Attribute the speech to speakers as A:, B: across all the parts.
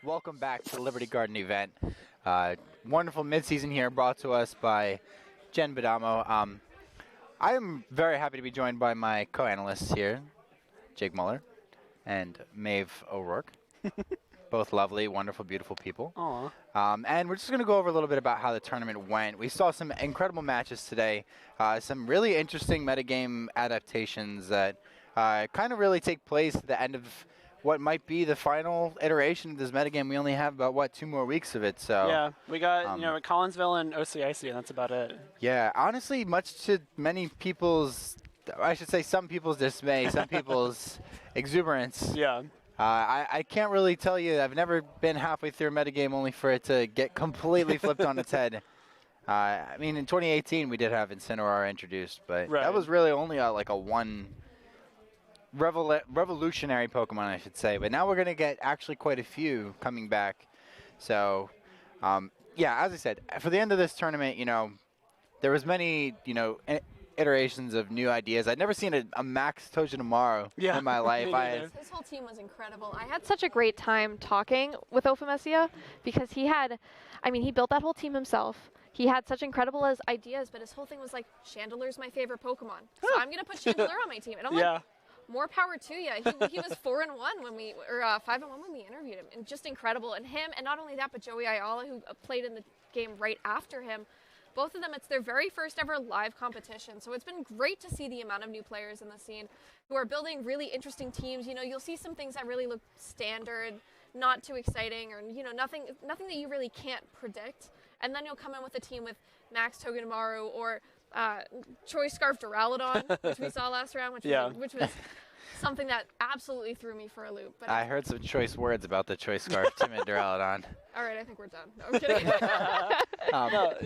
A: Welcome back to the Liberty Garden event. Wonderful midseason here brought to us by Jen Badamo. I am very happy to be joined by my co-analysts here, Jake Muller and Maeve O'Rourke. Both lovely, wonderful, beautiful people.
B: Aww.
A: And we're just going to go over a little bit about how the tournament went. We saw some incredible matches today, some really interesting metagame adaptations that kind of really take place at the end of what might be the final iteration of this metagame. We only have about, 2 more weeks of it. So
B: Yeah, we got Collinsville and OCIC, and that's about it.
A: Yeah, honestly, much to many people's, I should say some people's dismay, some people's exuberance.
B: Yeah.
A: I can't really tell you. I've never been halfway through a metagame only for it to get completely flipped on its head. I mean, in 2018, we did have Incineroar introduced, but that was really only like a one revolutionary Pokemon, I should say. But now we're going to get actually quite a few coming back. So, yeah, as I said, for the end of this tournament, there was many, iterations of new ideas. I'd never seen a Max Togedemaru in my life.
C: His whole team was incredible. I had such a great time talking with Ophimesia because he built that whole team himself. He had such incredible ideas, but his whole thing was like, Chandeler's my favorite Pokemon, so I'm going to put Chandelure on my team. And I'm like, more power to you. He was 4-1 when we, or 5-1 when we interviewed him, and just incredible. And him, and not only that, but Joey Ayala, who played in the game right after him. Both of them, it's their very first ever live competition. So it's been great to see the amount of new players in the scene who are building really interesting teams. You'll see some things that really look standard, not too exciting, or nothing that you really can't predict. And then you'll come in with a team with Max Togedemaru or Choice Scarf Duraludon, which we saw last round, which was something that absolutely threw me for a loop. But
A: I heard some choice words about the Choice Scarf Timid Duraludon.
C: All right, I think we're done. No, I'm kidding.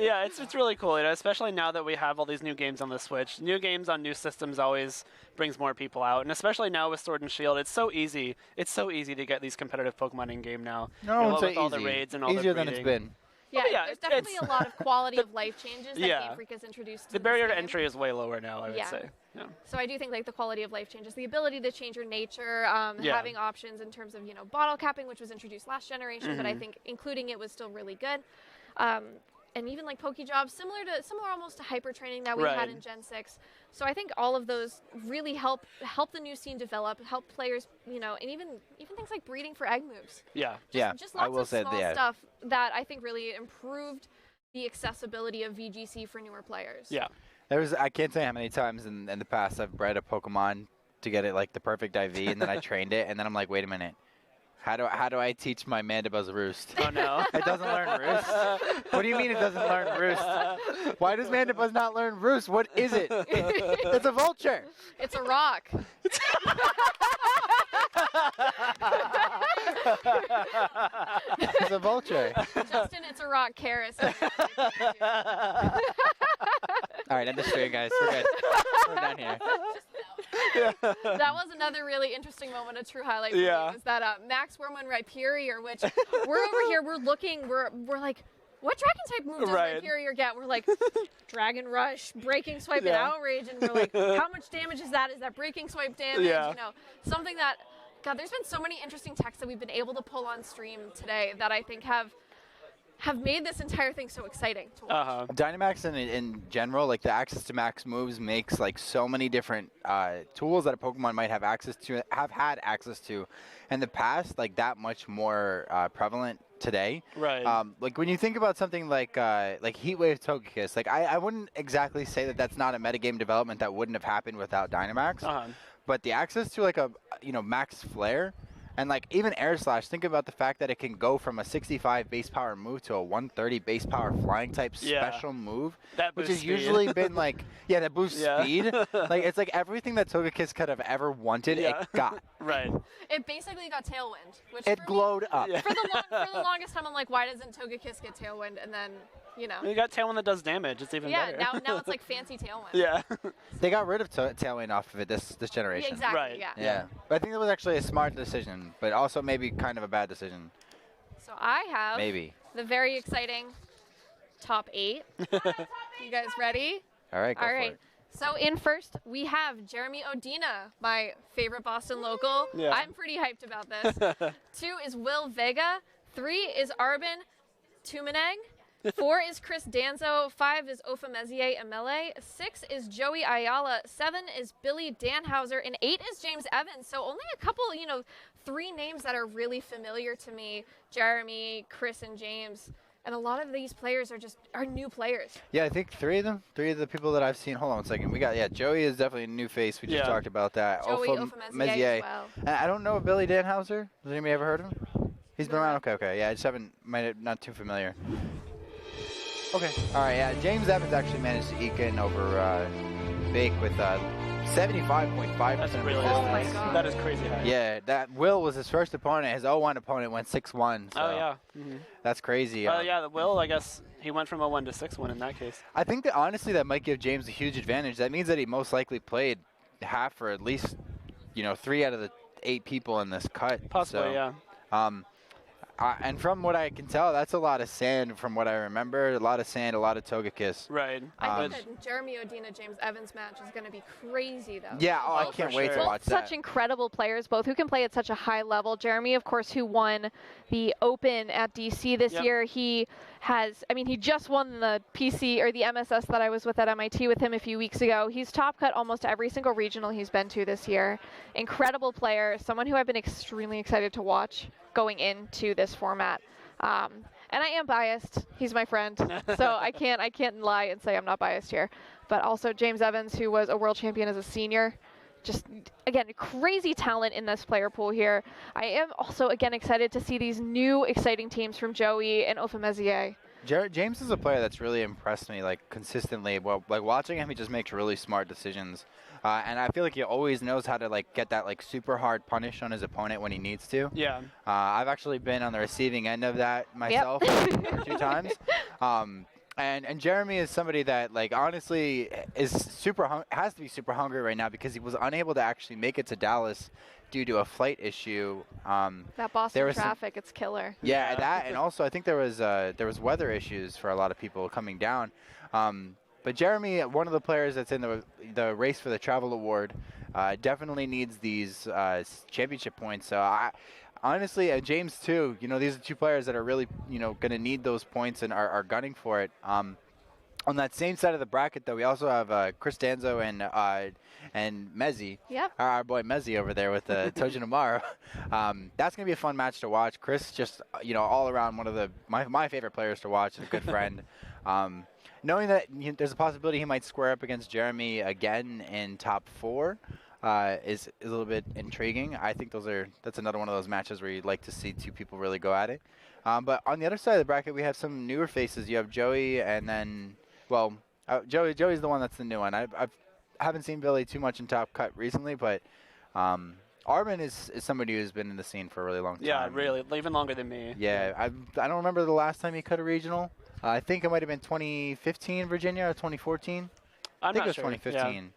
B: Yeah, it's really cool, especially now that we have all these new games on the Switch. New games on new systems always brings more people out, and especially now with Sword and Shield, it's so easy. It's so easy to get these competitive Pokemon in game now.
A: No,
B: with all the raids and all
A: easier
B: the breeding.
A: than it's been.
C: Yeah, there's definitely a lot of quality of life changes that Game Freak has introduced to
B: the barrier to
C: game.
B: entry is way lower now, I would say. Yeah.
C: So I do think the quality of life changes, the ability to change your nature, having options in terms of bottle capping, which was introduced last generation, but I think including it was still really good. And even Pokejobs, similar almost to hyper training that we had in Gen 6. So I think all of those really help the new scene develop, help players, and even things like breeding for egg moves.
B: Yeah.
C: Just lots of small stuff that I think really improved the accessibility of VGC for newer players.
B: Yeah.
A: I can't say how many times in the past I've bred a Pokemon to get it the perfect IV, and then I trained it, and then I'm like, wait a minute. How do I teach my Mandibuzz Roost?
B: Oh, no.
A: It doesn't learn Roost? What do you mean it doesn't learn Roost? Why does Mandibuzz not learn Roost? What is it? It's a vulture.
C: It's a rock.
A: It's a vulture.
C: Justin, it's a rock. Carris.
A: All right, end the stream, guys. We're good. We're done here.
C: That was another really interesting moment, a true highlight for me, was that Max Wormwood Rhyperior, which we're over here, we're looking, we're like, what dragon type move does Rhyperior get? We're like, Dragon Rush, Breaking Swipe, and Outrage, and we're like, how much damage is that? Is that Breaking Swipe damage? Something that, God, there's been so many interesting techs that we've been able to pull on stream today that I think have made this entire thing so exciting to watch.
A: Dynamax in general, the access to max moves makes so many different tools that a Pokemon might have had access to in the past, that much more prevalent today.
B: Right.
A: When you think about something like Heatwave Togekiss, I wouldn't exactly say that that's not a metagame development that wouldn't have happened without Dynamax. But the access to a Max Flare. And even Air Slash, think about the fact that it can go from a 65 base power move to a 130 base power flying type special move, which has usually been that boosts speed. It's everything that Togekiss could have ever wanted, it got.
B: Right.
C: It basically got Tailwind, which
A: it glowed up.
C: For the longest time, I'm like, why doesn't Togekiss get Tailwind? And then,
B: You got Tailwind that does damage. It's even better.
C: Yeah, now it's fancy Tailwind.
B: Yeah.
A: They got rid of Tailwind off of it this generation.
C: Yeah, exactly.
B: Right.
C: Yeah.
A: But I think that was actually a smart decision, but also maybe kind of a bad decision.
C: So I have the very exciting top 8. You guys ready?
A: All right, go for it.
C: So in first, we have Jeremy Odina, my favorite Boston local.
B: Yeah.
C: I'm pretty hyped about this. 2 is Will Vega. 3 is Arbin Tumeneng. 4 is Chris Danzo. 5 is Ofamezie Emele. 6 is Joey Ayala. 7 is Billy Danhauser. And 8 is James Evans. So only a couple, 3 names that are really familiar to me. Jeremy, Chris, and James. And a lot of these players are new players.
A: Yeah, I think 3 of them. 3 of the people that I've seen. Hold on one second. We got, Joey is definitely a new face. We just talked about that.
C: Joey Ofamezie as well.
A: And I don't know Billy Danhauser. Has anybody ever heard of him? He's been around? Okay. Yeah, I just not too familiar. Okay. All right, yeah. James Evans actually managed to eke in over Bake with 75.5%.
B: That's really
C: Oh my God.
B: That is crazy high.
A: Yeah, that Will was his first opponent. His 0-1 opponent went 6-1. So
B: oh, yeah. Mm-hmm.
A: That's crazy.
B: Yeah, the Will, I guess, he went from 0-1 to 6-1 in that case.
A: I think that, honestly, that might give James a huge advantage. That means that he most likely played half or at least, 3 out of the 8 people in this cut.
B: Possibly,
A: so,
B: yeah.
A: And from what I can tell, that's a lot of sand from what I remember. A lot of sand, a lot of Togekiss.
B: Right.
C: I think that Jeremy Odina James Evans match is going to be crazy, though.
A: Yeah, I can't wait to watch that.
C: Such incredible players, both who can play at such a high level. Jeremy, of course, who won the Open at DC this year. He just won the PC or the MSS that I was with at MIT with him a few weeks ago. He's top cut almost every single regional he's been to this year. Incredible player, someone who I've been extremely excited to watch going into this format. And I am biased. He's my friend. So I can't lie and say I'm not biased here. But also James Evans, who was a world champion as a senior. Just, again, crazy talent in this player pool here. I am also, again, excited to see these new exciting teams from Joey and Ofamezie.
A: James is a player that's really impressed me, consistently. Well, watching him, he just makes really smart decisions. And I feel like he always knows how to, get that, super hard punish on his opponent when he needs to.
B: Yeah.
A: I've actually been on the receiving end of that myself a few times. And Jeremy is somebody that, honestly, has to be super hungry right now because he was unable to actually make it to Dallas due to a flight issue.
C: That Boston traffic, it's killer.
A: Yeah, that, and also I think there was weather issues for a lot of people coming down. But Jeremy, one of the players that's in the race for the Travel Award, definitely needs these championship points. So honestly, James too. These are 2 players that are really going to need those points and are gunning for it. On that same side of the bracket, though, we also have Chris Danzo and Mezzi.
C: Yep.
A: Our boy Mezzi over there with Tojin Amaro. That's going to be a fun match to watch. Chris, just all around one of my favorite players to watch, and a good friend. Knowing that there's a possibility he might square up against Jeremy again in top 4 is a little bit intriguing. I think that's another one of those matches where you'd like to see 2 people really go at it. But on the other side of the bracket, we have some newer faces. You have Joey, and then, Joey's the one that's the new one. I haven't seen Billy too much in top cut recently, but Armin is somebody who's been in the scene for a really long time.
B: Yeah, really, even longer than me.
A: Yeah, I don't remember the last time he cut a regional. I think it might have been 2015 Virginia or 2014. I think it was 2015.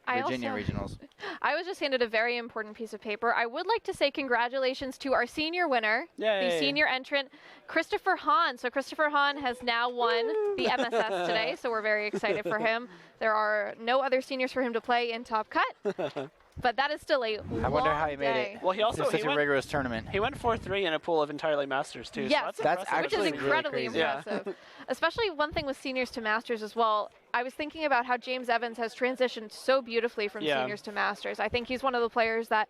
A: Virginia regionals.
C: I was just handed a very important piece of paper. I would like to say congratulations to our senior winner, the senior entrant, Christopher Hahn. So Christopher Hahn has now won the MSS today, so we're very excited for him. There are no other seniors for him to play in Top Cut. But that is still a long
A: I wonder how he made it.
B: Well, he also
A: such a rigorous tournament.
B: He went 4-3 in a pool of entirely masters too.
C: Yes,
B: so
A: that's
C: which is incredibly
A: really
C: impressive. Yeah. Especially one thing with seniors to masters as well. I was thinking about how James Evans has transitioned so beautifully from seniors to masters. I think he's one of the players that,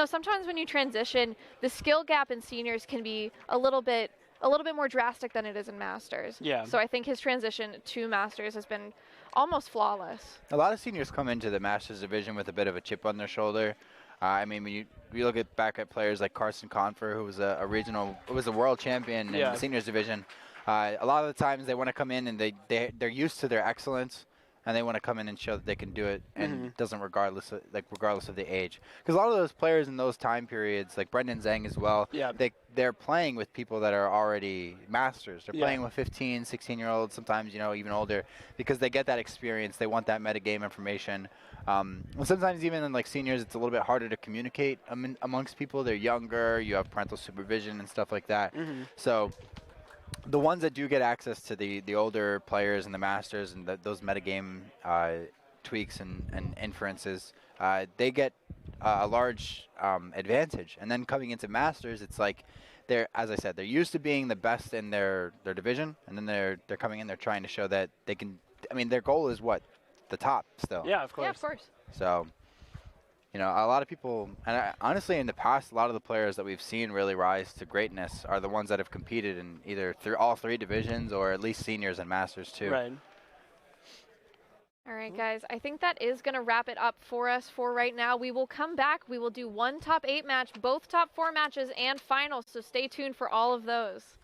C: sometimes when you transition, the skill gap in seniors can be a little bit more drastic than it is in masters.
B: Yeah.
C: So I think his transition to masters has been almost flawless.
A: A lot of seniors come into the masters division with a bit of a chip on their shoulder. When you look back at players like Carson Confer, who was a world champion in the seniors division. A lot of the times they want to come in and they're used to their excellence, and they want to come in and show that they can do it, and it doesn't regardless of the age. Because a lot of those players in those time periods, like Brendan Zhang as well, they're playing with people that are already masters. They're playing with 15, 16-year-olds, sometimes even older, because they get that experience. They want that metagame information. And sometimes even in seniors, it's a little bit harder to communicate amongst people. They're younger. You have parental supervision and stuff like that. So the ones that do get access to the older players and the masters and those metagame tweaks and inferences, they get a large advantage. And then coming into masters, it's like they're, as I said, they're used to being the best in their division, and then they're coming in, they're trying to show that they can. I mean, their goal is what, the top still.
B: Yeah, of course.
C: Yeah, of course.
A: So, you know, a lot of people, and honestly, in the past, a lot of the players that we've seen really rise to greatness are the ones that have competed in either all 3 divisions or at least seniors and masters too.
B: Right.
C: All right, guys, I think that is going to wrap it up for us for right now. We will come back. We will do 1 top 8 match, both top 4 matches, and finals, so stay tuned for all of those.